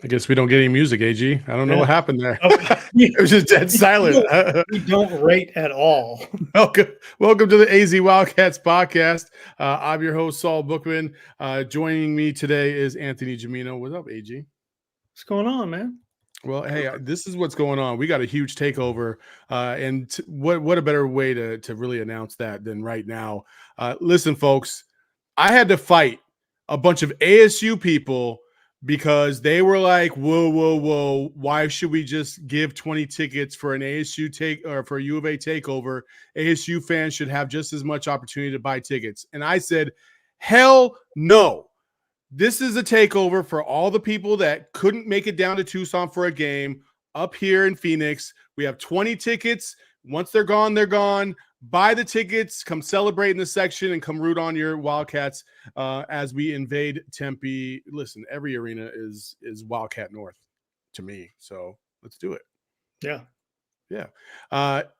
I guess we don't get any music, AG. I don't know what happened there. Oh, It was just dead silent. we don't rate at all. Welcome to the AZ Wildcats podcast. I'm your host, Saul Bookman. Joining me today is Anthony Gimino. What's up, AG? What's going on, man? Well, hey, this is what's going on. We got a huge takeover, and what a better way to really announce that than right now. Listen, folks, I had to fight a bunch of ASU people because they were like, whoa, why should we just give 20 tickets for an ASU take or for a U of A takeover? ASU fans should have just as much opportunity to buy tickets. And I said, hell no. This is a takeover for all the people that couldn't make it down to Tucson for a game up here in Phoenix. We have 20 tickets. Once they're gone, they're gone. Buy the tickets, come celebrate in the section, and come root on your Wildcats as we invade Tempe. Listen, every arena is Wildcat North to me, so let's do it. Yeah.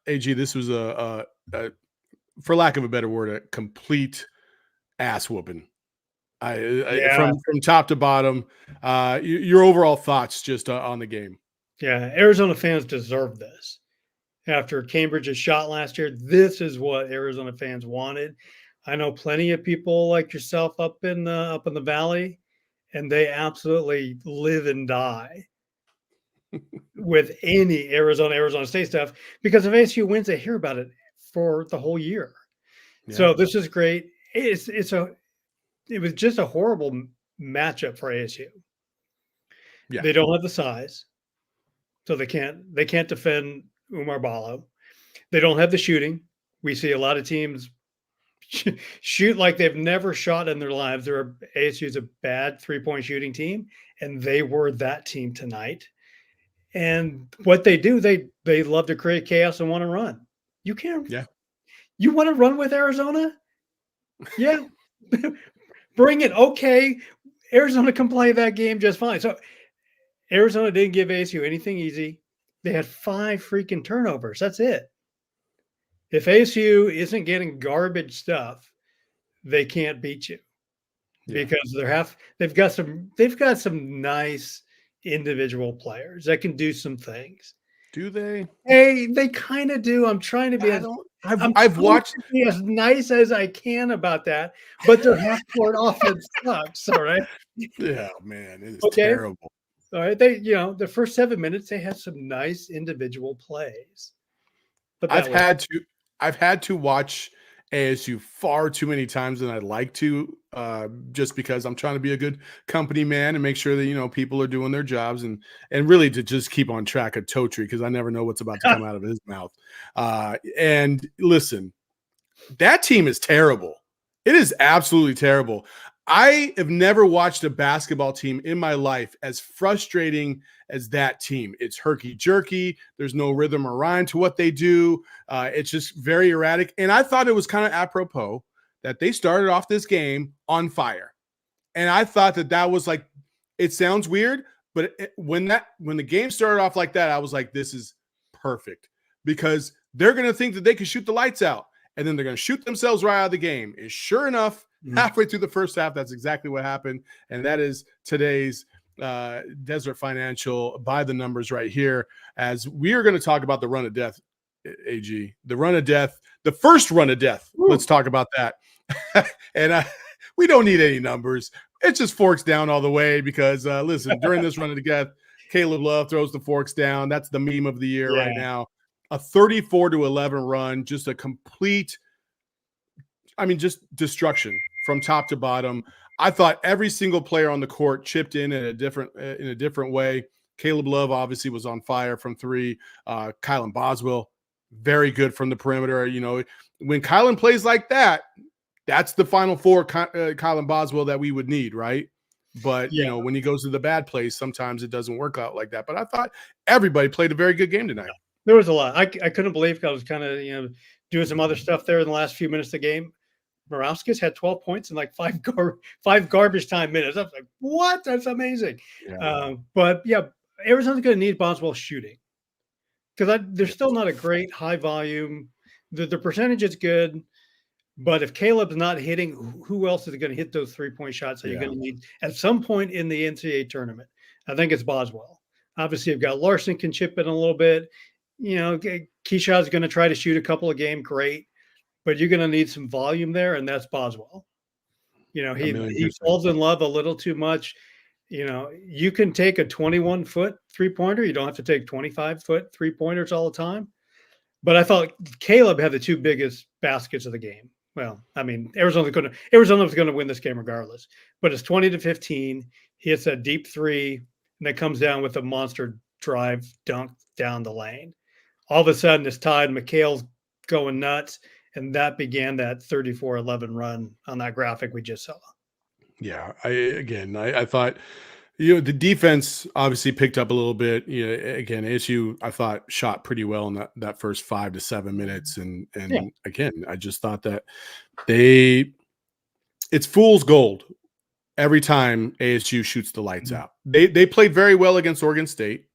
AG, this was a for lack of a better word, a complete ass whooping. From top to bottom. Your overall thoughts just on the game? Yeah, Arizona fans deserve this. After Cambridge's shot last year, this is what Arizona fans wanted. I know plenty of people like yourself up in the valley, and they absolutely live and die with any Arizona State stuff because if ASU wins, they hear about it for the whole year. Yeah. So this is great. It was just a horrible matchup for ASU. Yeah. They don't have the size, so they can't defend Umar Ballo. They don't have the shooting. We see a lot of teams shoot like they've never shot in their lives. ASU is a bad three-point shooting team, and they were that team tonight. And what they do, they love to create chaos and want to run. You can't. Yeah. You want to run with Arizona? Yeah. Bring it. Okay. Arizona can play that game just fine. So Arizona didn't give ASU anything easy. They had 5 freaking turnovers. That's it. If ASU isn't getting garbage stuff, they can't beat you because they've got some nice individual players that can do some things. Do they? Hey, they kind of do. I'm trying to be I've watched to be as nice as I can about that, but their half-court offense sucks. All right. Yeah, man, it is terrible. All right, the first 7 minutes they had some nice individual plays. But I've had to watch ASU far too many times than I'd like to, just because I'm trying to be a good company man and make sure that people are doing their jobs and really to just keep on track of Totri because I never know what's about to come out of his mouth. And listen, that team is terrible. It is absolutely terrible. I have never watched a basketball team in my life as frustrating as that team. It's herky-jerky. There's no rhythm or rhyme to what they do. It's just very erratic. And I thought it was kind of apropos that they started off this game on fire. And I thought that was like, it sounds weird, but when the game started off like that, I was like, this is perfect because they're going to think that they can shoot the lights out. And then they're going to shoot themselves right out of the game. And sure enough, halfway through the first half, that's exactly what happened. And that is today's Desert Financial by the numbers right here, as we are going to talk about the run of death, AG. The run of death, the first run of death. Woo. Let's talk about that. And we don't need any numbers. It just forks down all the way because, listen, during this run of death, Caleb Love throws the forks down. That's the meme of the year right now. A 34-11 run, just a complete, just destruction from top to bottom. I thought every single player on the court chipped in a different way. Caleb Love obviously was on fire from 3. Kylan Boswell, very good from the perimeter. When Kylan plays like that, that's the Final Four Kylan Boswell that we would need, right? But, when he goes to the bad place, sometimes it doesn't work out like that. But I thought everybody played a very good game tonight. There was a lot. I couldn't believe I was kind of, doing some other stuff there in the last few minutes of the game. Morauskas had 12 points in like 5 garbage time minutes. I was like, what? That's amazing. Yeah. But Arizona's going to need Boswell shooting because they're still not a great high volume. The percentage is good, but if Caleb's not hitting, who else is going to hit those 3-point shots that you're going to need at some point in the NCAA tournament? I think it's Boswell. Obviously, you've got Larson can chip in a little bit. Keyshawn's going to try to shoot a couple of game, great, but you're going to need some volume there, and that's Boswell. A million He percent. falls in love a little too much. You can take a 21-foot 3-pointer. You don't have to take 25-foot 3-pointers all the time. But I thought Caleb had the two biggest baskets of the game. Well, I mean, Arizona's going to win this game regardless. But it's 20-15. He hits that deep three, and then comes down with a monster drive dunk down the lane. All of a sudden, it's tied. McHale's going nuts, and that began that 34-11 run on that graphic we just saw. Yeah, I thought, the defense obviously picked up a little bit. Again, ASU I thought shot pretty well in that first 5 to 7 minutes, and again, I just thought that it's fool's gold every time ASU shoots the lights out. They played very well against Oregon State,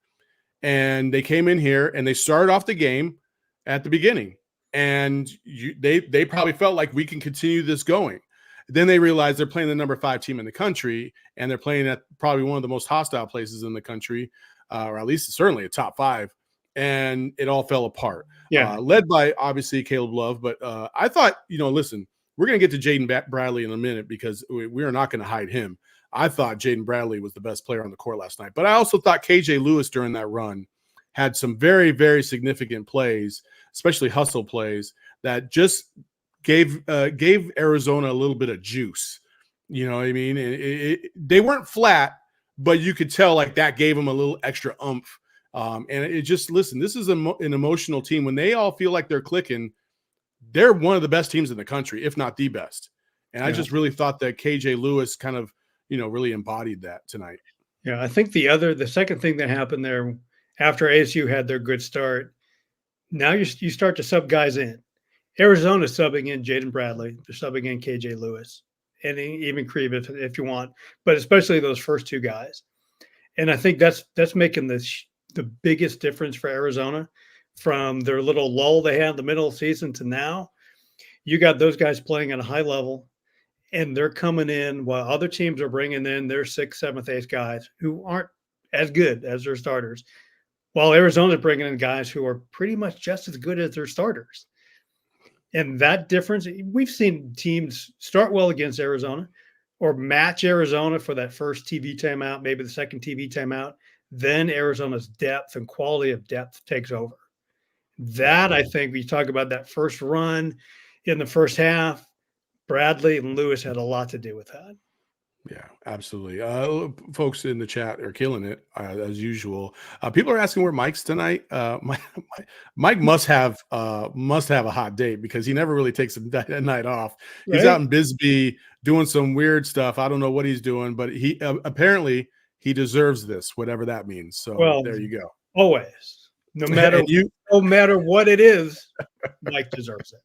and they came in here and they started off the game at the beginning, and they probably felt like we can continue this going. Then they realized they're playing the number 5 team in the country, and they're playing at probably one of the most hostile places in the country, or at least certainly a top 5, and it all fell apart. Yeah. Led by obviously Caleb Love, but I thought, listen, we're going to get to Jaden Bradley in a minute because we are not going to hide him. I thought Jaden Bradley was the best player on the court last night, but I also thought KJ Lewis during that run had some very, very significant plays, especially hustle plays that just gave Arizona a little bit of juice. You know what I mean? They weren't flat, but you could tell like that gave them a little extra oomph. And it just, listen, this is an emotional team. When they all feel like they're clicking, they're one of the best teams in the country, if not the best. And I just really thought that KJ Lewis kind of, really embodied that tonight. Yeah, I think the second thing that happened there after ASU had their good start, now you start to sub guys in. Arizona's subbing in Jaden Bradley. They're subbing in KJ Lewis and even Creve if you want, but especially those first two guys. And I think that's making the biggest difference for Arizona from their little lull they had in the middle of the season to now. You got those guys playing at a high level, and they're coming in while other teams are bringing in their 6th, 7th, 8th guys who aren't as good as their starters, while Arizona's bringing in guys who are pretty much just as good as their starters. And that difference, we've seen teams start well against Arizona or match Arizona for that first TV timeout, maybe the second TV timeout. Then Arizona's depth and quality of depth takes over. That, I think, we talk about that first run in the first half, Bradley and Lewis had a lot to do with that. Yeah, absolutely. Folks in the chat are killing it as usual. People are asking where Mike's tonight. Mike must have a hot date because he never really takes a night off. He's out in Bisbee doing some weird stuff. I don't know what he's doing, but he apparently he deserves this, whatever that means. So there you go. Always, no matter what it is, Mike deserves it.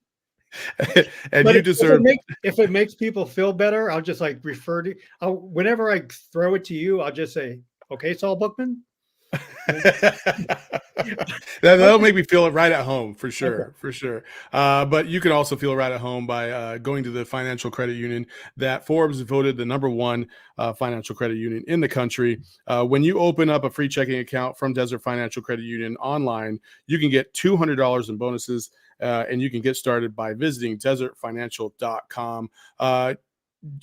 And but you deserve if it makes people feel better, I'll just like refer to whenever I throw it to you, I'll just say, okay, Saul Bookman. That'll make me feel it right at home for sure. Okay. For sure. But you can also feel right at home by going to the financial credit union that Forbes voted the #1 financial credit union in the country. When you open up a free checking account from Desert Financial Credit Union online, you can get $200 in bonuses. And you can get started by visiting desertfinancial.com.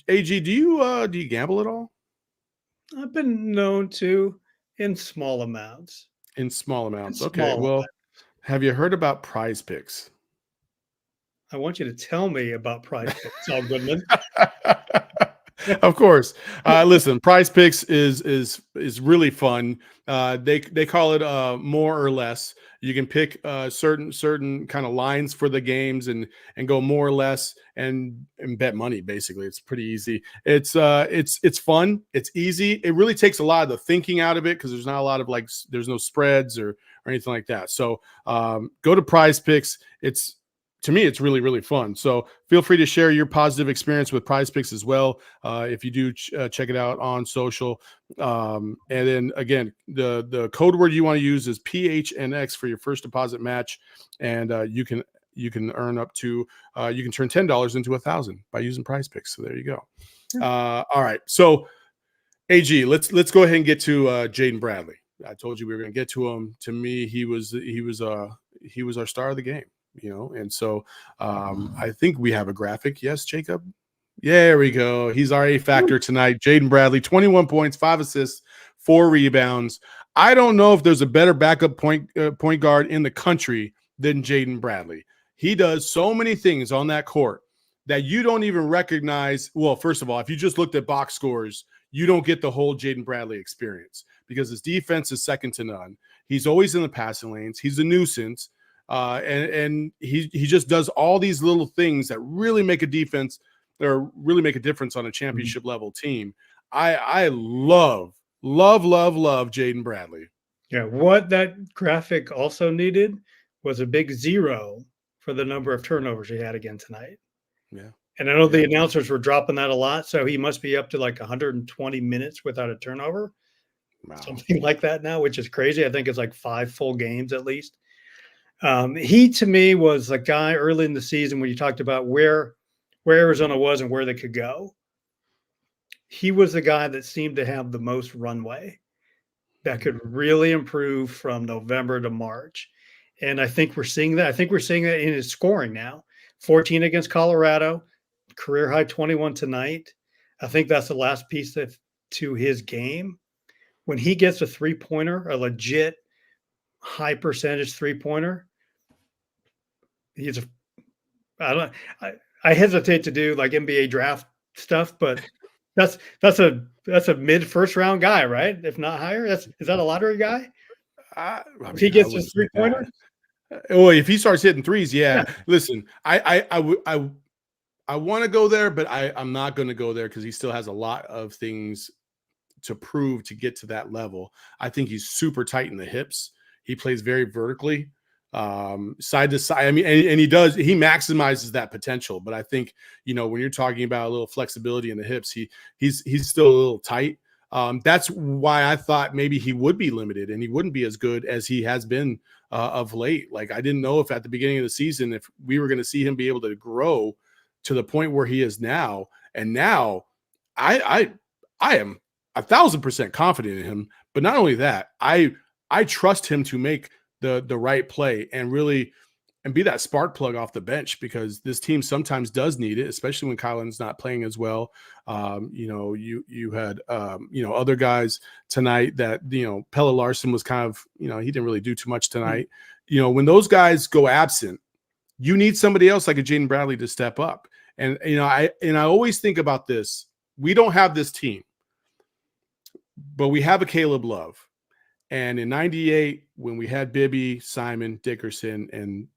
AG, do you gamble at all? I've been known to in small amounts. In small amounts. Okay. Well, have you heard about Prize Picks? I want you to tell me about Prize Picks, Saul Goodman. Of course. Listen, Prize Picks is really fun. They call it more or less. You can pick certain kind of lines for the games and go more or less and bet money. Basically, it's pretty easy. It's fun. It's easy. It really takes a lot of the thinking out of it because there's not a lot of there's no spreads or anything like that. So go to Prize Picks. To me, it's really, really fun. So feel free to share your positive experience with Prize Picks as well. If you do check it out on social. And then again, the code word you want to use is PHNX for your first deposit match. And you can earn up to, you can turn $10 into $1,000 by using Prize Picks. So there you go. All right. So AG, let's go ahead and get to Jaden Bradley. I told you we were going to get to him. To me, he was our star of the game, and so I think we have a graphic. Yes, Jacob. Yeah, there we go. He's our A factor tonight. Jaden Bradley, 21 points, 5 assists, 4 rebounds. I don't know if there's a better backup point guard in the country than Jaden Bradley. He does so many things on that court that you don't even recognize. Well, first of all, if you just looked at box scores, you don't get the whole Jaden Bradley experience because his defense is second to none. He's always in the passing lanes. He's a nuisance. And he just does all these little things that really make a defense or really make a difference on a championship level team. I love Jaden Bradley. Yeah, what that graphic also needed was a big 0 for the number of turnovers he had again tonight. Yeah. And I know the announcers were dropping that a lot, so he must be up to like 120 minutes without a turnover. Wow. Something like that now, which is crazy. I think it's like 5 full games at least. He, to me, was a guy early in the season when you talked about where Arizona was and where they could go. He was the guy that seemed to have the most runway that could really improve from November to March. And I think we're seeing that. I think we're seeing that in his scoring now. 14 against Colorado, career high 21 tonight. I think that's the last piece to his game. When he gets a three-pointer, a legit high percentage three-pointer, I hesitate to do like NBA draft stuff, but that's a mid first round guy, right? If not higher, is that a lottery guy? If he gets his 3-pointer. Oh, if he starts hitting threes, yeah. Listen, I want to go there, but I'm not going to go there because he still has a lot of things to prove to get to that level. I think he's super tight in the hips. He plays very vertically, side to side. I mean, and he maximizes that potential. But I think, when you're talking about a little flexibility in the hips, he's still a little tight. That's why I thought maybe he would be limited and he wouldn't be as good as he has been of late. Like, I didn't know if at the beginning of the season, if we were going to see him be able to grow to the point where he is now. And now I am 1,000% confident in him. But not only that, I trust him to make the right play and really and be that spark plug off the bench, because this team sometimes does need it, especially when Kylan's not playing as well. You had other guys tonight that, Pelle Larsson was kind of, he didn't really do too much tonight. When those guys go absent, you need somebody else like a Jaden Bradley to step up. And, I always think about this. We don't have this team, but we have a Caleb Love. And in '98, when we had Bibby, Simon, Dickerson, and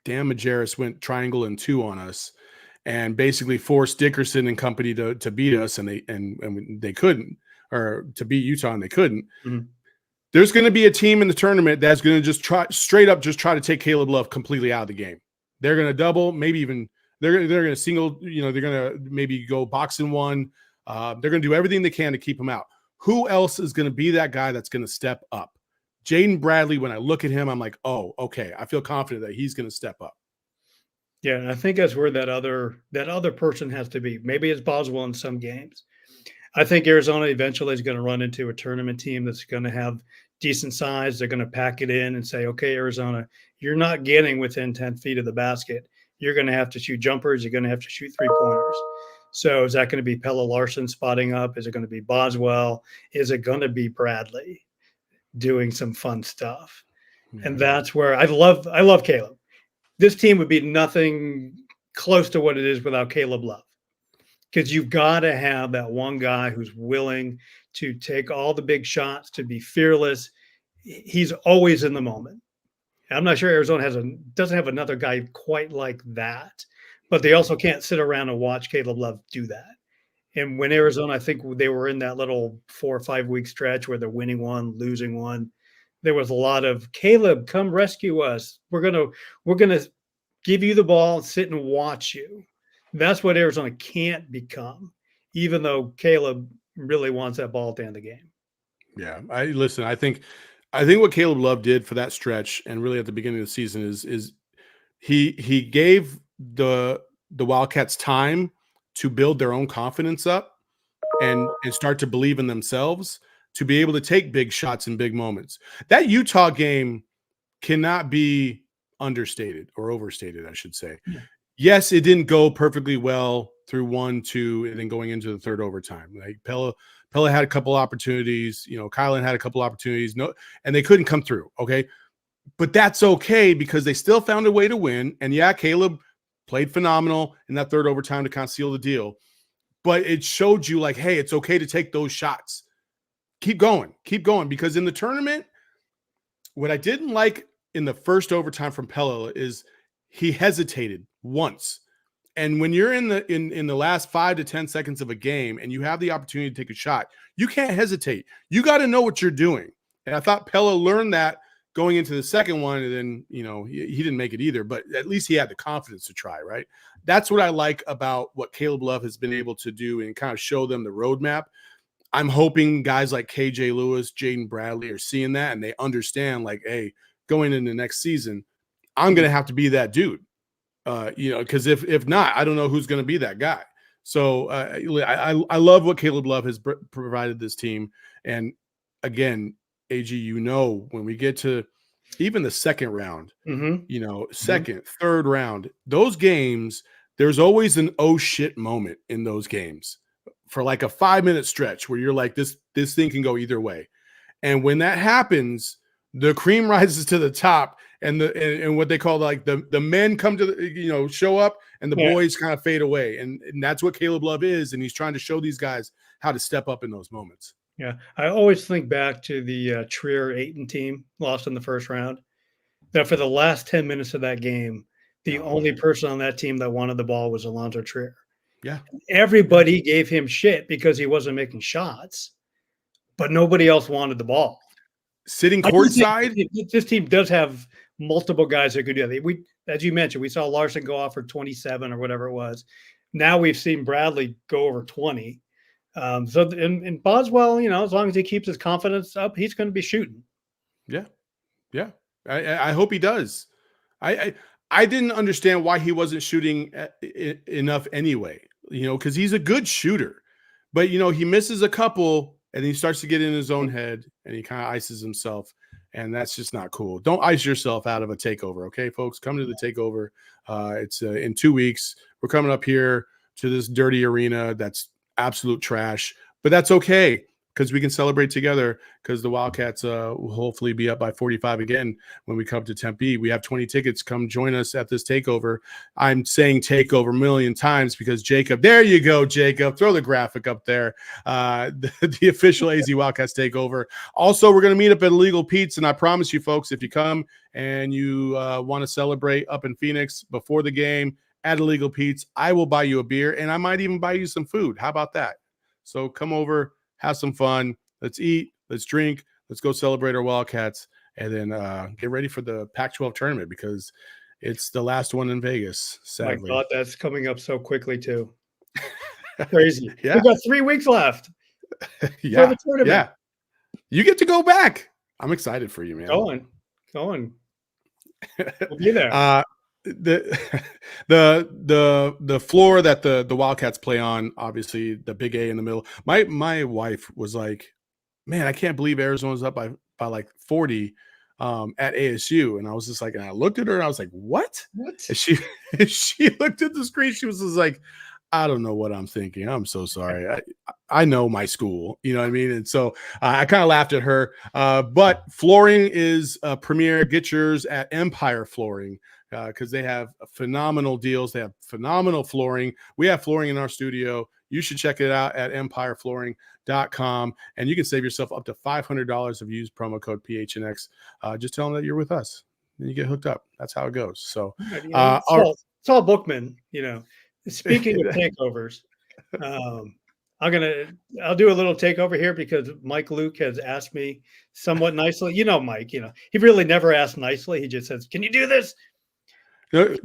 Dan Majerus went triangle and 2 on us and basically forced Dickerson and company to beat us, and they couldn't, or to beat Utah and they couldn't. Mm-hmm. There's going to be a team in the tournament that's going to just try to take Caleb Love completely out of the game. They're going to double, maybe even they're going to single, they're going to maybe go box and 1. They're going to do everything they can to keep him out. Who else is going to be that guy that's going to step up? Jaden Bradley, when I look at him, I'm like, oh, okay. I feel confident that he's going to step up. Yeah, and I think that's where that other person has to be. Maybe it's Boswell in some games. I think Arizona eventually is going to run into a tournament team that's going to have decent size. They're going to pack it in and say, okay, Arizona, you're not getting within 10 feet of the basket. You're going to have to shoot jumpers. You're going to have to shoot 3-pointers. So is that going to be Pelle Larsson spotting up? Is it going to be Boswell? Is it going to be Bradley doing some fun stuff? Mm-hmm. And that's where I love Caleb. This team would be nothing close to what it is without Caleb Love, because you've got to have that one guy who's willing to take all the big shots, to be fearless. He's always in the moment. I'm not sure Arizona doesn't have another guy quite like that, but they also can't sit around and watch Caleb Love do that. And when Arizona, I think they were in that little 4 or 5 week stretch where they're winning one, losing one, there was a lot of, Caleb, come rescue us. We're gonna give you the ball and sit and watch you. That's what Arizona can't become, even though Caleb really wants that ball at the end of the game. Yeah, I think what Caleb Love did for that stretch and really at the beginning of the season is he gave the Wildcats time to build their own confidence up, and start to believe in themselves to be able to take big shots in big moments. That Utah game cannot be understated or overstated, I should say. Yeah. Yes, it didn't go perfectly well through 1, 2, and then going into the third overtime. Like Pella had a couple opportunities, Kylan had a couple opportunities, and they couldn't come through. Okay. But that's okay because they still found a way to win. And yeah, Caleb played phenomenal in that third overtime to kind of seal the deal. But it showed you like, hey, it's okay to take those shots. Keep going, because in the tournament, what I didn't like in the first overtime from Pella is he hesitated once. And when you're in the last 5 to 10 seconds of a game and you have the opportunity to take a shot, you can't hesitate. You got to know what you're doing. And I thought Pella learned that going into the second one, and then, he didn't make it either, but at least he had the confidence to try, right? That's what I like about what Caleb Love has been able to do and kind of show them the roadmap. I'm hoping guys like KJ Lewis, Jaden Bradley are seeing that and they understand like, hey, going into next season, I'm going to have to be that dude, because if not, I don't know who's going to be that guy. So I love what Caleb Love has provided this team. And again, AG, when we get to even the second round, second, third round, those games, there's always an oh shit moment in those games for like a 5-minute stretch where you're like, this thing can go either way. And when that happens, the cream rises to the top and what they call like the men come to show up and the boys kind of fade away. And that's what Caleb Love is. And he's trying to show these guys how to step up in those moments. Yeah. I always think back to the Trier-Ayton team lost in the first round. That for the last 10 minutes of that game, the only person on that team that wanted the ball was Alonzo Trier. Yeah. Everybody gave him shit because he wasn't making shots, but nobody else wanted the ball. Sitting courtside, this team does have multiple guys that could do that. We, as you mentioned, we saw Larson go off for 27 or whatever it was. Now we've seen Bradley go over 20. And Boswell, as long as he keeps his confidence up, he's going to be shooting. Yeah. Yeah. I hope he does. I didn't understand why he wasn't shooting enough anyway, because he's a good shooter, but he misses a couple and he starts to get in his own head and he kind of ices himself. And that's just not cool. Don't ice yourself out of a takeover. Okay, folks, come to the takeover. It's in 2 weeks. We're coming up here to this dirty arena. That's absolute trash, but that's okay because we can celebrate together because the Wildcats will hopefully be up by 45 again when we come to Tempe. We have 20 tickets. Come join us at this takeover. I'm saying takeover a million times because Jacob, there you go, Jacob. Throw the graphic up there. The official AZ Wildcats takeover. Also, we're going to meet up at Illegal Pete's, and I promise you, folks, if you come and you want to celebrate up in Phoenix before the game at Illegal Pete's, I will buy you a beer, and I might even buy you some food. How about that? So come over. Have some fun. Let's eat. Let's drink. Let's go celebrate our Wildcats, and then get ready for the Pac-12 tournament because it's the last one in Vegas. Sadly, my God, that's coming up so quickly too. Crazy. Yeah, we've got 3 weeks left. Yeah, yeah. You get to go back. I'm excited for you, man. Going. We'll be there. The floor that the Wildcats play on, obviously the big A in the middle. My wife was like, man, I can't believe Arizona's up by like 40 at ASU. And I was just like, and I looked at her and I was like, what? And she looked at the screen. She was just like, I don't know what I'm thinking. I'm so sorry. I know my school, you know what I mean? And so I kind of laughed at her. But flooring is premier. Get yours at Empire Flooring because they have phenomenal deals. They have phenomenal flooring. We have flooring in our studio. You should check it out at empireflooring.com. And you can save yourself up to $500 if you use promo code PHNX. Just tell them that you're with us. And you get hooked up. That's how it goes. So it's all Bookman, Speaking of takeovers, I'll do a little takeover here because Mike Luke has asked me somewhat nicely. Mike, he really never asks nicely. He just says, "Can you do this?" Go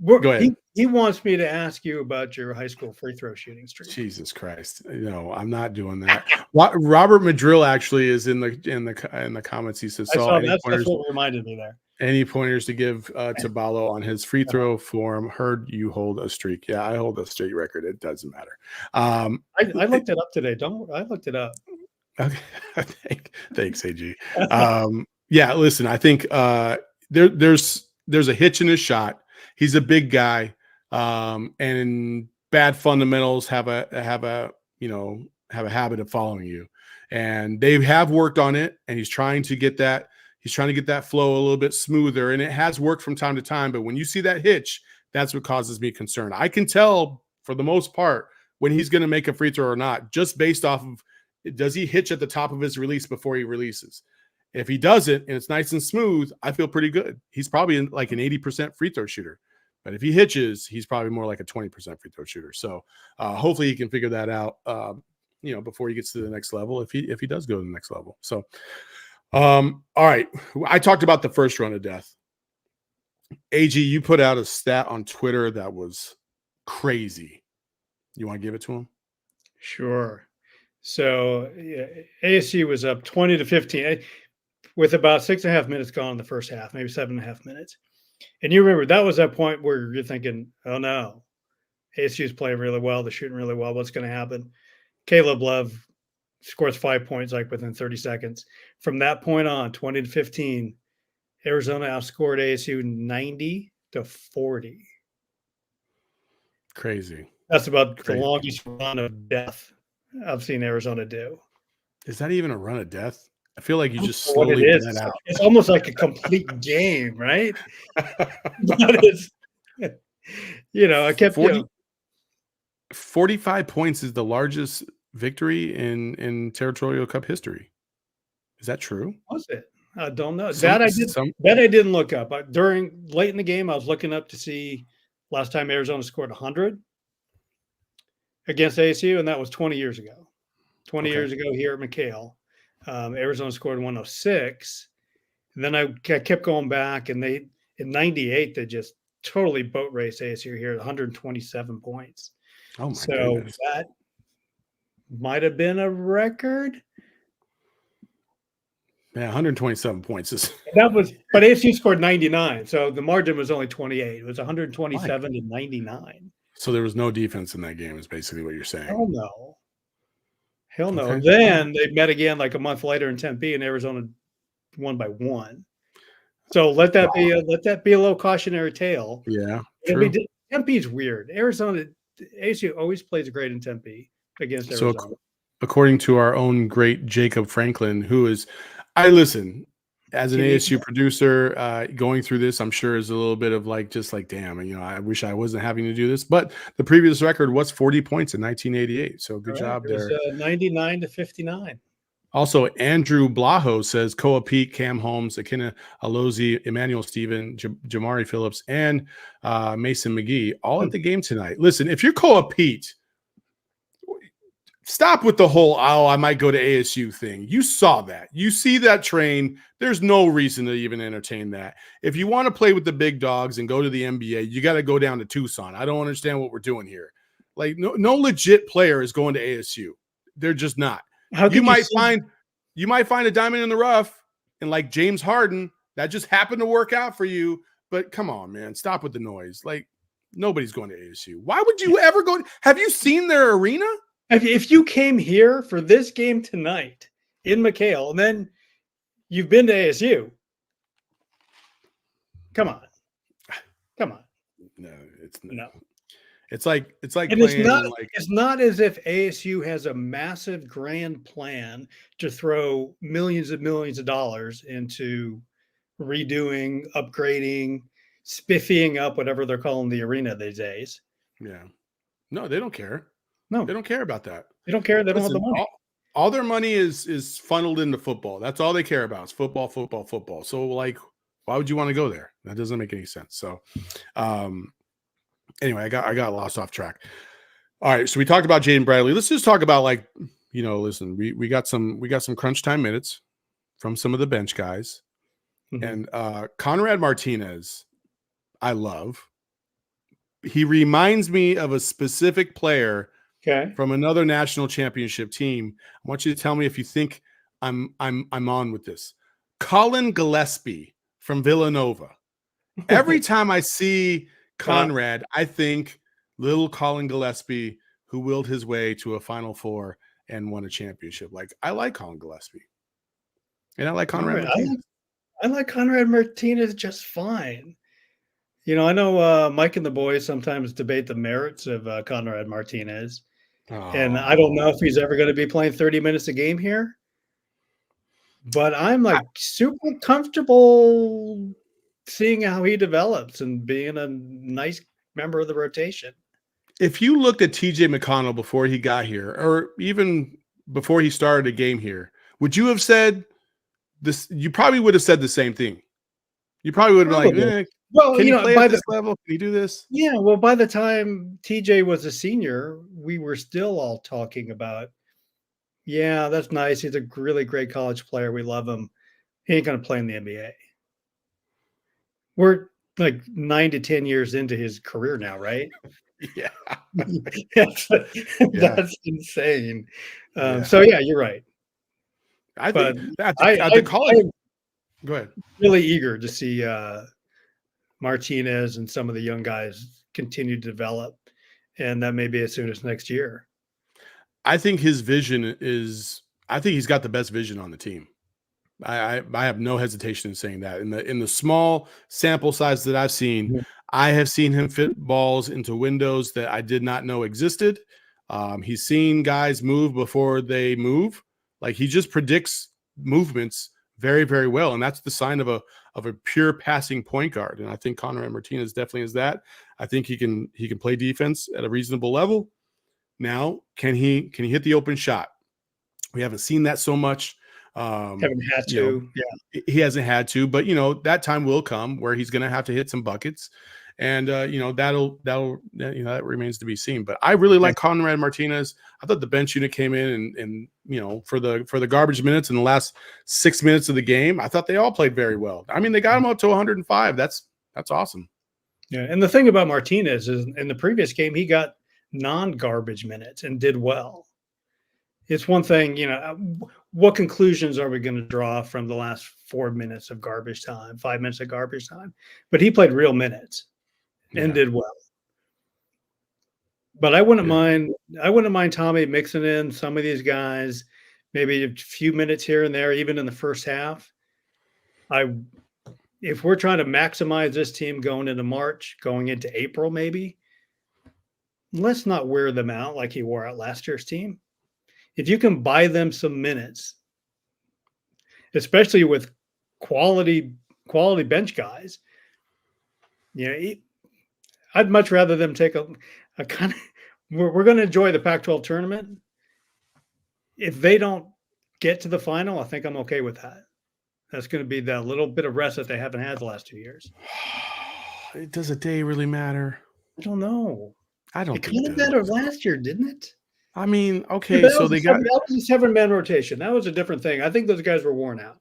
ahead. He wants me to ask you about your high school free throw shooting streak. Jesus Christ! No, I'm not doing that. Robert Madrill actually is in the comments. He says, that's what reminded me there. Any pointers to give to Ballo on his free throw form? Heard you hold a streak. Yeah, I hold a streak record. It doesn't matter. I looked it up today. I looked it up. Okay. Thanks, AG. Yeah, listen, I think there's a hitch in his shot. He's a big guy, and bad fundamentals have a habit of following you. And they have worked on it, and he's trying to get that flow a little bit smoother, and it has worked from time to time. But when you see that hitch, that's what causes me concern. I can tell for the most part when he's going to make a free throw or not, just based off of, does he hitch at the top of his release before he releases? If he doesn't and it's nice and smooth, I feel pretty good. He's probably like an 80% free throw shooter. But if he hitches, he's probably more like a 20% free throw shooter. So hopefully he can figure that out, before he gets to the next level, if he does go to the next level. So, all right. I talked about the first run of death. AG, you put out a stat on Twitter that was crazy. You want to give it to him? Sure. So ASU was up 20-15 with about 6.5 minutes gone in the first half, maybe 7.5 minutes. And you remember that was that point where you're thinking, oh no, ASU's playing really well. They're shooting really well. What's going to happen? Caleb Love scores 5 points like within 30 seconds. From that point on, 20-15, Arizona outscored ASU 90-40. Crazy. That's about the longest run of death I've seen Arizona do. Is that even a run of death? I feel like you just slowly it is. bled out. It's almost like a complete game, right? But it's, I kept 45 points is the largest victory in Territorial Cup history. Is that true? Was it? I don't know. That I didn't look up. During late in the game, I was looking up to see last time Arizona scored 100 against ASU, and that was 20 years ago. 20 years ago here at McHale, Arizona scored 106. And then I kept going back, and in 98 they just totally boat raced ASU here at 127 points. Oh my goodness. That might have been a record. Yeah, 127 points is but ASU scored 99, so the margin was only 28. It was 127-99. So there was no defense in that game, is basically what you're saying. Hell no. Okay. Then they met again like a month later in Tempe, and Arizona won by 1. So let that be a little cautionary tale. Yeah, true. Tempe's weird. ASU always plays great in Tempe against Arizona. So according to our own great Jacob Franklin, who is, I listen, as an ASU producer, going through this, I'm sure is a little bit of damn, I wish I wasn't having to do this. But the previous record was 40 points in 1988. So good job there. 99-59. Also, Andrew Blaho says Koa Pete, Cam Holmes, Akina Alozi, Emmanuel Stephen, Jamari Phillips, and Mason McGee all at the game tonight. Listen, if you're Koa Pete, stop with the whole, I might go to ASU thing. You saw that. You see that train. There's no reason to even entertain that. If you want to play with the big dogs and go to the NBA, you got to go down to Tucson. I don't understand what we're doing here. Like, no legit player is going to ASU. They're just not. You might find a diamond in the rough, and like James Harden, that just happened to work out for you. But come on, man, stop with the noise. Like, nobody's going to ASU. Why would you ever go? Have you seen their arena? If you came here for this game tonight in McHale, and then you've been to ASU, come on. No, it's not. No. It's like and it's not as if ASU has a massive grand plan to throw millions and millions of dollars into redoing, upgrading, spiffying up, whatever they're calling the arena these days. Yeah. No, they don't care. No, they don't care about that. They don't care. They don't have the money. All their money is funneled into football. That's all they care about. It's football. So like, why would you want to go there? That doesn't make any sense. So, anyway, I got lost off track. All right, so we talked about Jaden Bradley. Let's just talk about listen, we got some crunch time minutes from some of the bench guys, and Conrad Martinez, I love. He reminds me of a specific player from another national championship team. I want you to tell me if you think I'm on with this. Colin Gillespie from Villanova. Every time I see Conrad, I think little Colin Gillespie, who willed his way to a Final Four and won a championship. Like, I like Colin Gillespie. And I like Conrad Martinez. I like Conrad Martinez just fine. I know Mike and the boys sometimes debate the merits of Conrad Martinez. And I don't know if he's ever going to be playing 30 minutes a game here. But I'm like super comfortable seeing how he develops and being a nice member of the rotation. If you looked at TJ McConnell before he got here, or even before he started a game here, would you have said this? You probably would have said the same thing. You probably would have been like, well, can you play at this level? Can you do this? Yeah, well, by the time TJ was a senior, we were still all talking about, yeah, that's nice. He's a really great college player. We love him. He ain't going to play in the NBA. We're like 9 to 10 years into his career now, right? Yeah. That's insane. So, yeah, you're right. I think the college. Go ahead. Really eager to see Martinez and some of the young guys continue to develop, and that may be as soon as next year. I think his vision is. I think he's got the best vision on the team. I have no hesitation in saying that. In the small sample size that I've seen, I have seen him fit balls into windows that I did not know existed. He's seen guys move before they move. Like, he just predicts movements very, very well, and that's the sign of a pure passing point guard. And I think Conrad Martinez definitely is that. I think he can play defense at a reasonable level. Now, can he hit the open shot? We haven't seen that so much. Haven't had to. He hasn't had to, but that time will come where he's going to have to hit some buckets, and that remains to be seen. But I really like Conrad Martinez. I thought the bench unit came in and for the garbage minutes in the last 6 minutes of the game, I thought they all played very well. I mean, they got him up to 105. That's awesome. Yeah, and the thing about Martinez is, in the previous game, he got non-garbage minutes and did well. It's one thing, what conclusions are we going to draw from the last 4 minutes of garbage time, 5 minutes of garbage time? But he played real minutes and did well. But I wouldn't mind Tommy mixing in some of these guys, maybe a few minutes here and there, even in the first half. If we're trying to maximize this team going into March, going into April, maybe, let's not wear them out like he wore out last year's team. If you can buy them some minutes, especially with quality bench guys, I'd much rather them take a kind of. We're going to enjoy the Pac-12 tournament. If they don't get to the final, I think I'm okay with that. That's going to be that little bit of rest that they haven't had the last 2 years. Does a day really matter? I don't know. I don't. It kind of mattered last year, didn't it? I mean, okay, so that was a 7-man rotation. That was a different thing. I think those guys were worn out.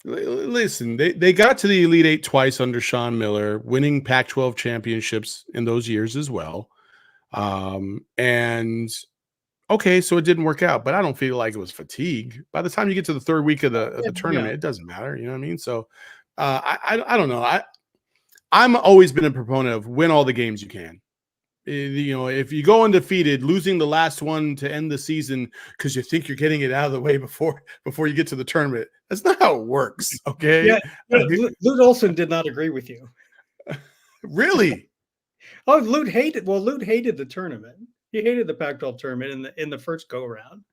Listen, they got to the Elite Eight twice under Sean Miller, winning Pac-12 championships in those years as well. And okay, so it didn't work out, but I don't feel like it was fatigue. By the time you get to the third week of the tournament, it doesn't matter. You know what I mean? So I don't know. I'm always been a proponent of win all the games you can. If you go undefeated, losing the last one to end the season because you think you're getting it out of the way before you get to the tournament, that's not how it works. Okay. Yeah. Lute Olson did not agree with you. Really? Oh, Lute hated the tournament. He hated the Pac-12 tournament in the first go round.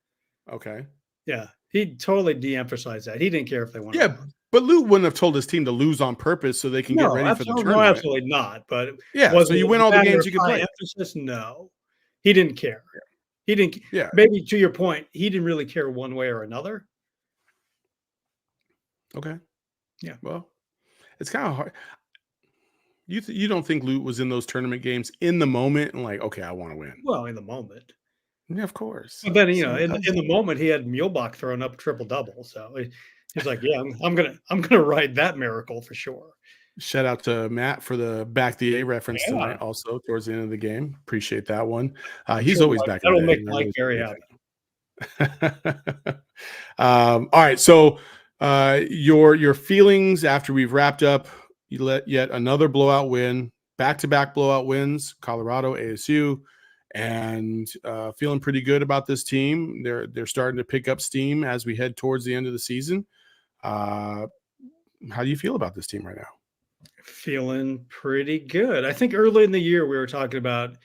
Okay. Yeah. He totally de-emphasized that. He didn't care if they won. Yeah. But Lute wouldn't have told his team to lose on purpose so they can get ready for the tournament. No, absolutely not. But so you win all the games you can play. Emphasis? No, he didn't care. Yeah. He didn't. Yeah. Maybe to your point, he didn't really care one way or another. Okay. Yeah. Well, it's kind of hard. You don't think Lute was in those tournament games in the moment and like, okay, I want to win? Well, in the moment. Yeah, of course. But then in the moment, he had Muehlbach throwing up triple double. So he's like, yeah, I'm gonna ride that miracle for sure. Shout out to Matt for the back the A reference tonight. Also towards the end of the game, appreciate that one. He's always back. That'll make Mike very happy. All right, so Your feelings after we've wrapped up yet another blowout win, back-to-back blowout wins, Colorado, ASU, and feeling pretty good about this team. They're starting to pick up steam as we head towards the end of the season. How do you feel about this team right now? Feeling pretty good. I think early in the year we were talking about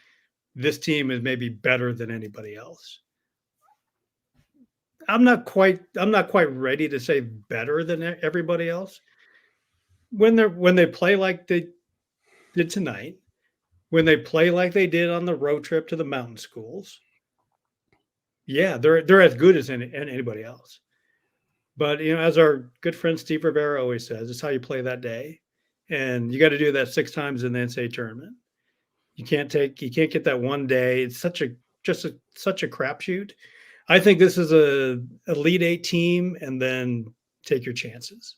this team is maybe better than anybody else. I'm not quite ready to say better than everybody else. When they play like they did tonight, when they play like they did on the road trip to the mountain schools, yeah, they're as good as anybody else. But as our good friend Steve Rivera always says, it's how you play that day, and you got to do that 6 times in the NCAA tournament. You can't get that one day. It's such a crapshoot. I think this is a Elite Eight team, and then take your chances.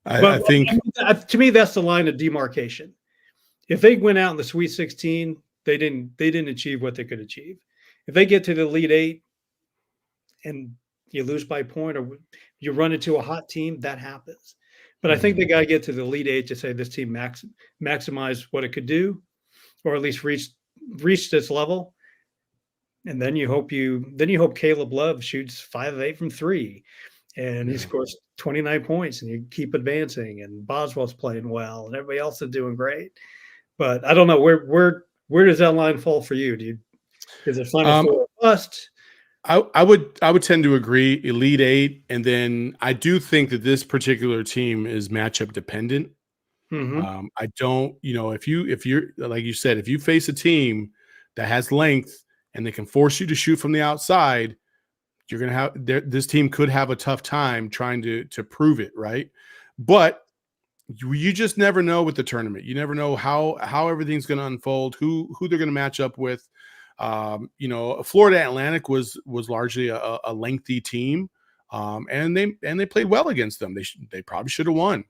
I think to me that's the line of demarcation. If they went out in the Sweet 16, they didn't achieve what they could achieve. If they get to the Elite Eight and you lose by a point or you run into a hot team, that happens. But I think they got to get to the Elite Eight to say this team maximize what it could do, or at least reach this level. And then you hope Caleb Love shoots 5 of 8 from 3, and he scores 29 points, and you keep advancing. And Boswell's playing well, and everybody else is doing great. But I don't know where does that line fall for you? Is it Final Four or bust? I would tend to agree, Elite Eight, and then I do think that this particular team is matchup dependent. Mm-hmm. I don't, if you're like you said, if you face a team that has length and they can force you to shoot from the outside, you're gonna have this team could have a tough time trying to prove it, right? But you just never know with the tournament. You never know how everything's going to unfold, who they're going to match up with. Florida Atlantic was largely a lengthy team, and they played well against them. They probably should have won.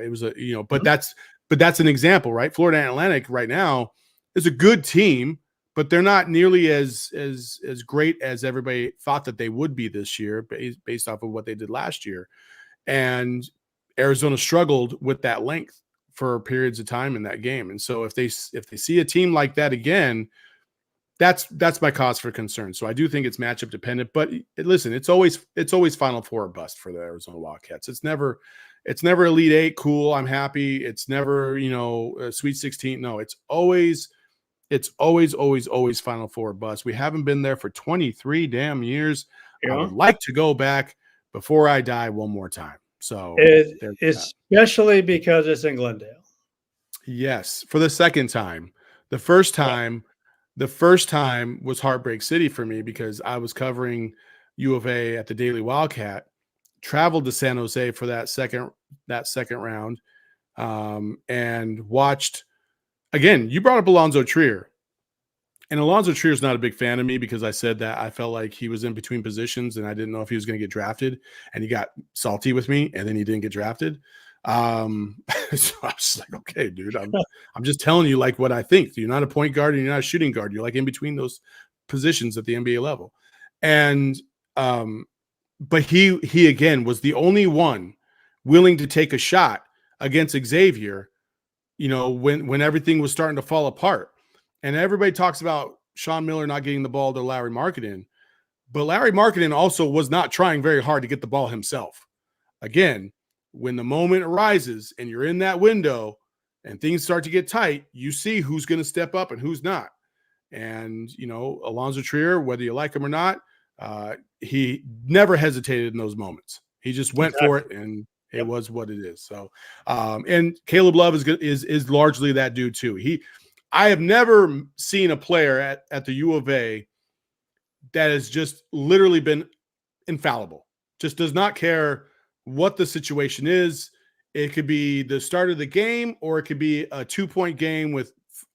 It was but that's an example, right? Florida Atlantic right now is a good team, but they're not nearly as great as everybody thought that they would be this year, based off of what they did last year. And Arizona struggled with that length for periods of time in that game. And so if they see a team like that again, that's my cause for concern. So I do think it's matchup dependent, but listen, it's always Final Four or bust for the Arizona Wildcats. It's never Elite Eight. Cool. I'm happy. It's never, Sweet 16. No, it's always Final Four or bust. We haven't been there for 23 damn years. Yeah. I would like to go back before I die one more time. So especially because it's in Glendale. Yes, for the second time. The first time was Heartbreak City for me because I was covering U of A at the Daily Wildcat, traveled to San Jose for that second round, and watched again. You brought up Alonzo Trier. And Alonzo Trier is not a big fan of me because I said that I felt like he was in between positions and I didn't know if he was going to get drafted, and he got salty with me and then he didn't get drafted. So I was like, okay, dude, I'm just telling you like what I think. You're not a point guard and you're not a shooting guard. You're like in between those positions at the NBA level. And, but he again was the only one willing to take a shot against Xavier, when everything was starting to fall apart. And everybody talks about Sean Miller not getting the ball to Larry Marketing, but Larry Marketing also was not trying very hard to get the ball himself. Again, when the moment arises and you're in that window and things start to get tight, you see who's going to step up and who's not. And, Alonzo Trier, whether you like him or not, he never hesitated in those moments. He just went for it, and it was what it is. So, and Caleb Love is largely that dude too. I have never seen a player at the U of A that has just literally been infallible. Just does not care what the situation is. It could be the start of the game, or it could be a 2-point game with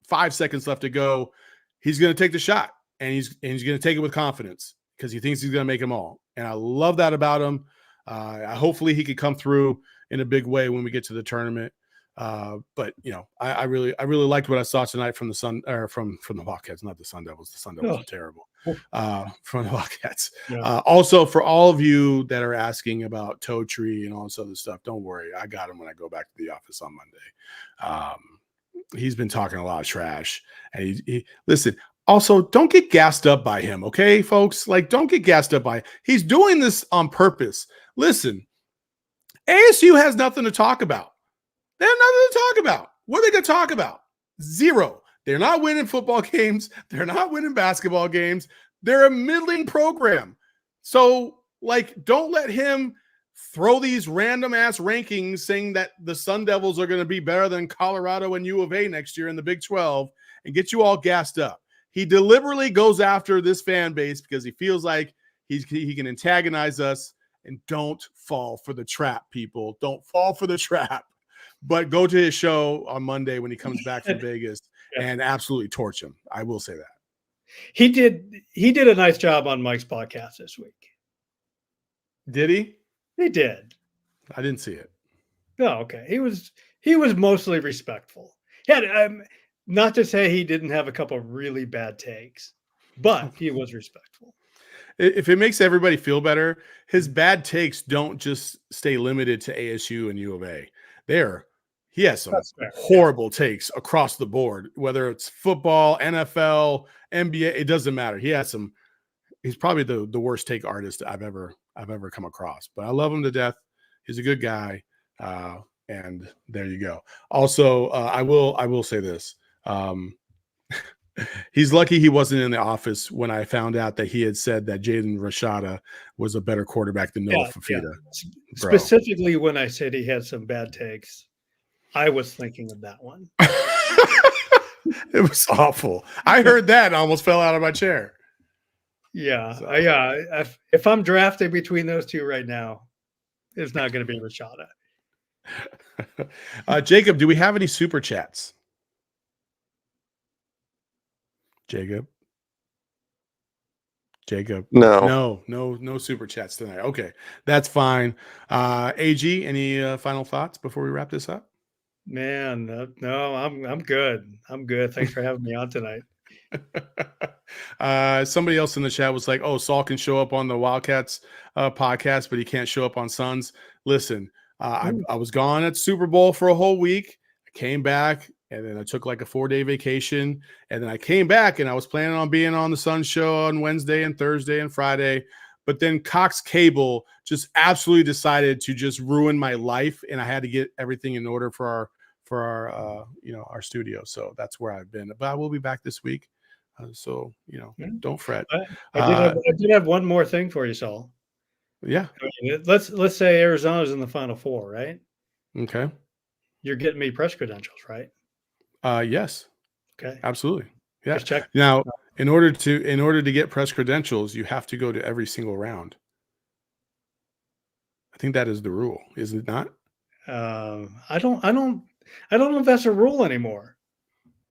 5 seconds left to go. He's going to take the shot, and he's going to take it with confidence because he thinks he's going to make them all. And I love that about him. Hopefully he could come through in a big way when we get to the tournament. But I really liked what I saw tonight from from the Wildcats, not the Sun Devils. The Sun Devils are terrible. From the Wildcats. Yeah. Also, for all of you that are asking about Toe Tree and all this other stuff, don't worry. I got him when I go back to the office on Monday. He's been talking a lot of trash, and he listen. Also, don't get gassed up by him, okay, folks? Like, don't get gassed up by him. He's doing this on purpose. Listen, ASU has nothing to talk about. They have nothing to talk about. What are they going to talk about? Zero. They're not winning football games. They're not winning basketball games. They're a middling program. So, like, don't let him throw these random ass rankings saying that the Sun Devils are going to be better than Colorado and U of A next year in the Big 12 and get you all gassed up. He deliberately goes after this fan base because he feels like he can antagonize us. And don't fall for the trap, people. Don't fall for the trap. But go to his show on Monday when he comes back from Vegas and absolutely torch him. I will say that. He did a nice job on Mike's podcast this week. Did he? He did. I didn't see it. Oh, okay. He was mostly respectful. He had, not to say he didn't have a couple of really bad takes, but he was respectful. If it makes everybody feel better, his bad takes don't just stay limited to ASU and U of A. He has some horrible takes across the board, whether it's football, NFL, NBA, it doesn't matter. He's probably the worst take artist I've ever come across, but I love him to death. He's a good guy. And there you go. Also, I will say this. He's lucky he wasn't in the office when I found out that he had said that Jaden Rashada was a better quarterback than Noah Fafita. Specifically, when I said he had some bad takes, I was thinking of that one. It was awful. I heard that and almost fell out of my chair. Yeah. So. If I'm drafting between those two right now, it's not going to be Rashada. Jacob, do we have any super chats? Jacob. No super chats tonight. Okay, that's fine. AG, any final thoughts before we wrap this up? Man, no, I'm good. I'm good. Thanks for having me on tonight. Somebody else in the chat was like, "Oh, Saul can show up on the Wildcats podcast, but he can't show up on Suns." Listen, I was gone at Super Bowl for a whole week. I came back. And then I took like a 4-day vacation. And then I came back and I was planning on being on the Sun show on Wednesday and Thursday and Friday. But then Cox Cable just absolutely decided to just ruin my life. And I had to get everything in order for our studio. So that's where I've been. But I will be back this week. So, don't fret. I did have one more thing for you, Saul. Yeah. Let's say Arizona's in the Final Four, right? Okay. You're getting me press credentials, right? Yes. Okay. Absolutely. Yeah. Just check. Now, in order to get press credentials, you have to go to every single round. I think that is the rule, is it not? I don't know if that's a rule anymore.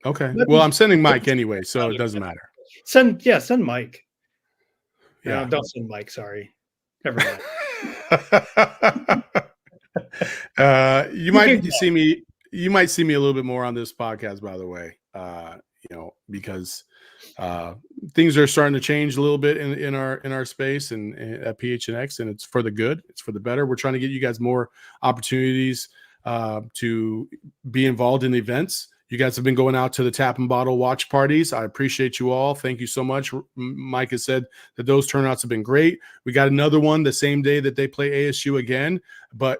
Okay. Well, I'm sending Mike anyway, so it doesn't matter. Send Mike. Yeah. No, don't send Mike. Sorry. Never mind. You might see me. You might see me a little bit more on this podcast, by the way, because things are starting to change a little bit in our space and at PHNX, and it's for the good. It's for the better. We're trying to get you guys more opportunities to be involved in events. You guys have been going out to the Tap and Bottle watch parties. I appreciate you all. Thank you so much. Mike has said that those turnouts have been great. We got another one the same day that they play ASU again, but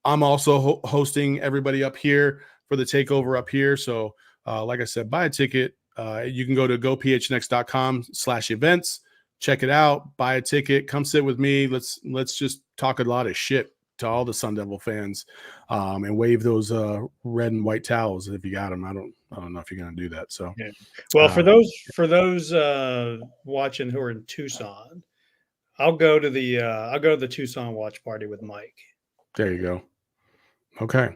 I'm also hosting everybody up here for the takeover up here. So like I said, buy a ticket. You can go to gophnx.com/events, check it out, buy a ticket, come sit with me. Let's just talk a lot of shit to all the Sun Devil fans and wave those red and white towels if you got them. I don't know if you're going to do that. So, yeah. Well, for those watching who are in Tucson, I'll go to the Tucson watch party with Mike. There you go. Okay.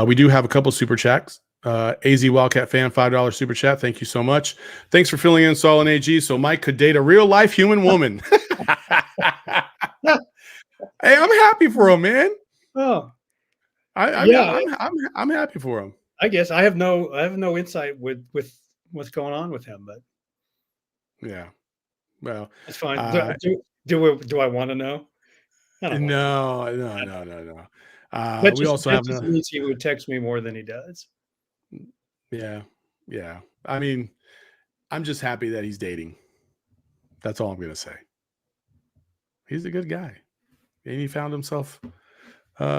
We do have a couple super chats. AZ Wildcat fan, $5 super chat. Thank you so much. Thanks for filling in Saul and AG so Mike could date a real life human woman. Hey, I'm happy for him, man. Oh, I'm happy for him. I guess I have no insight with what's going on with him, but yeah. Well, that's fine. Do I want to know? I don't no. We also have just means he would text me more than he does. Yeah. I mean, I'm just happy that he's dating. That's all I'm going to say. He's a good guy, and he found himself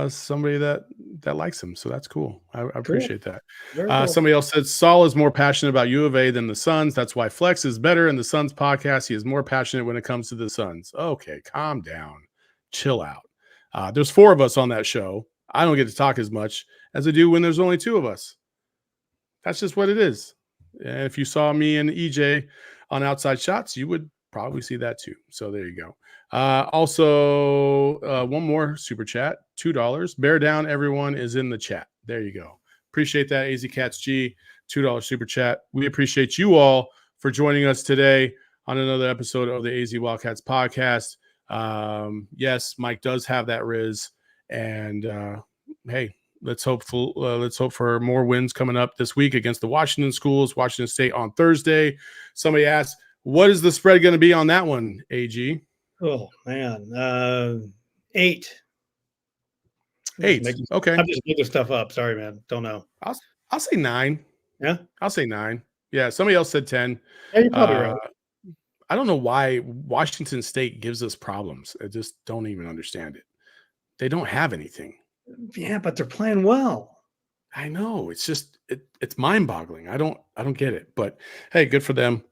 somebody that likes him. So that's cool. I appreciate that. Cool. Somebody else said Saul is more passionate about U of A than the Suns. That's why Flex is better in the Suns podcast. He is more passionate when it comes to the Suns. Okay, calm down, chill out. There's 4 of us on that show. I don't get to talk as much as I do when there's only 2 of us. That's just what it is. And if you saw me and EJ on Outside Shots, you would probably see that too. So there you go. Also, one more super chat, $2. Bear down, everyone is in the chat. There you go. Appreciate that, AZ Cats G, $2 super chat. We appreciate you all for joining us today on another episode of the AZ Wildcats podcast. Yes, Mike does have that Riz, and hey, let's hope for more wins coming up this week against the Washington schools. Washington State on Thursday. Somebody asked, what is the spread going to be on that one, AG? Oh man, 8. 8. Okay, I'm just making stuff up. Sorry, man. Don't know. I'll say 9. Yeah, I'll say 9. Yeah, somebody else said 10. Yeah, you're probably right. I don't know why Washington State gives us problems. I just don't even understand it. They don't have anything. Yeah, but they're playing well. I know. It's just it's mind-boggling. I don't get it. But hey, good for them.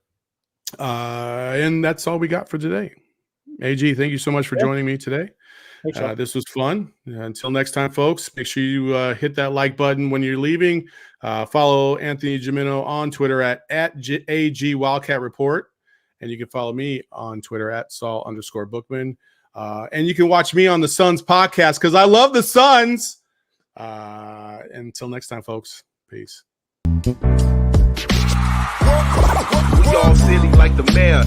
And that's all we got for today. AG, thank you so much for joining me today. This was fun. Until next time, folks, make sure you hit that like button when you're leaving. Follow Anthony Gimino on Twitter at AG Wildcat Report. And you can follow me on Twitter at Saul_Bookman. And you can watch me on the Suns podcast because I love the Suns. Until next time, folks. Peace. We all silly like the mayor.